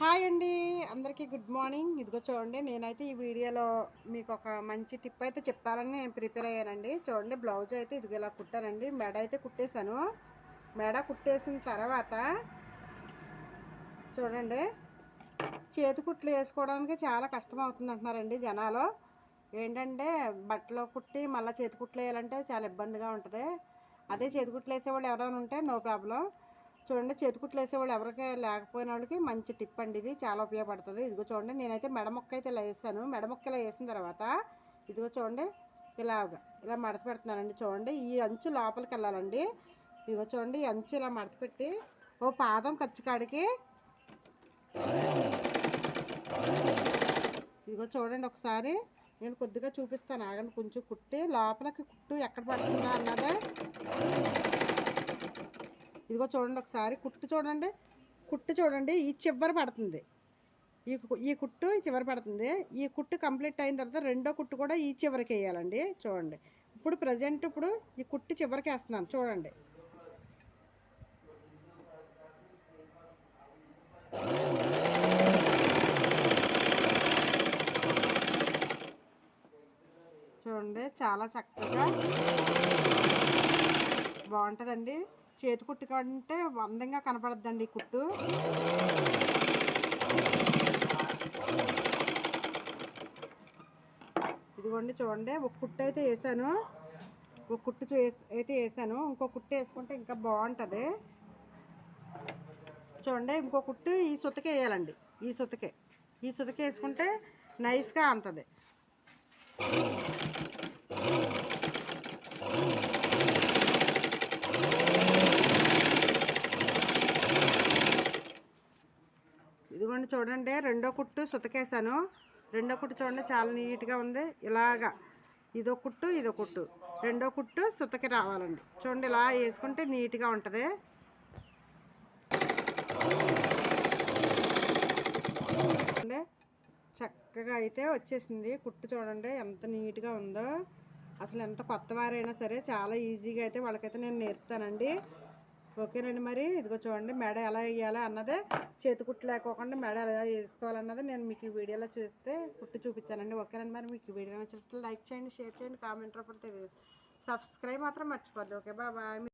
Hi అండి, అందరికీ good morning. ఇదిగో చూడండి, నేనైతే ఈ వీడియోలో మీకు ఒక మంచి టిప్ అయితే చెప్పాలని నేను ప్రిపేర్ అయ్యానండి. చూడండి, బ్లౌజ్ అయితే ఇదిగో ఇలా కుట్టానండి. మెడ అయితే కుట్టేశాను. మెడ కుట్టేసిన తర్వాత చూడండి, చేతి కుట్లు వేసుకోవడానికి చాలా కష్టం అవుతుంది అంటున్నారండి జనాలు. ఏంటంటే బట్టలో కుట్టి మళ్ళీ చేతి కుట్లు వేయాలంటే చాలా ఇబ్బందిగా ఉంటుంది. అదే చేతి కుట్లు వేసేవాళ్ళు ఎవరైనా ఉంటే నో ప్రాబ్లం. చూడండి, చేతికుట్లు వేసేవాళ్ళు ఎవరికి లేకపోయిన వాళ్ళకి మంచి టిప్ అండి, ఇది చాలా ఉపయోగపడుతుంది. ఇదిగో చూడండి, నేనైతే మెడ మొక్క అయితే ఇలా వేసాను. మెడ మొక్క ఇలా వేసిన తర్వాత ఇదిగో చూడండి, ఇలా మడత పెడుతున్నానండి. చూడండి, ఈ అంచు లోపలికి వెళ్ళాలండి. ఇదిగో చూడండి, ఈ అంచు ఇలా మడత పెట్టి ఓ పాదం ఖర్చు కాడికి ఇదిగో చూడండి, ఒకసారి నేను కొద్దిగా చూపిస్తాను, ఆగండి. కొంచెం కుట్టి లోపలికి కుట్టు ఎక్కడ పడుతుందా అన్నదే. ఇదిగో చూడండి, ఒకసారి కుట్టు చూడండి, ఈ చివరి పడుతుంది. ఈ కుట్టు ఈ చివరి పడుతుంది. ఈ కుట్టు కంప్లీట్ అయిన తర్వాత రెండో కుట్టు కూడా ఈ చివరికి వేయాలండి. చూడండి, ఇప్పుడు ప్రజెంట్ ఈ కుట్టు చివరికి వేస్తున్నాను. చూడండి, చూడండి, చాలా చక్కగా బాగుంటుందండి. చేతి కుట్టు కంటే అందంగా కనపడద్దండి ఈ కుట్టు. ఇదిగోండి చూడండి, ఒక కుట్టు అయితే వేసాను. ఒక కుట్టు అయితే వేసాను. ఇంకో కుట్టు వేసుకుంటే ఇంకా బాగుంటుంది. చూడండి, ఇంకో కుట్టు ఈ సుతకే వేయాలండి. ఈ సుతకే వేసుకుంటే నైస్గా అంతుంది. ఇదిగోండి చూడండి, రెండో కుట్టు సుతకేసాను. రెండో కుట్టు చూడండి, చాలా నీట్గా ఉంది. ఇలాగా ఇదో కుట్టు రెండో కుట్టు సుతకి రావాలండి. చూడండి, ఇలా వేసుకుంటే నీట్గా ఉంటుంది. చక్కగా అయితే వచ్చేసింది కుట్టు. చూడండి ఎంత నీట్గా ఉందో. అసలు ఎంత కొత్త వారైనా సరే చాలా ఈజీగా అయితే వాళ్ళకైతే నేను నేర్పుతానండి. ఓకేనండి. మరి ఇదిగో చూడండి, మెడ ఎలా వేయాలి అన్నదే, చేతి కుట్టు లేకోకుండా మెడ ఎలా వేసుకోవాలన్నది నేను మీకు ఈ వీడియోలో చూస్తే కుట్టు చూపించానండి. ఓకేనండి. మరి మీకు ఈ వీడియో నచ్చినట్లయితే లైక్ చేయండి, షేర్ చేయండి, కామెంట్ రూపంలో సబ్స్క్రైబ్ మాత్రం మర్చిపోద్దు. Okay, bye.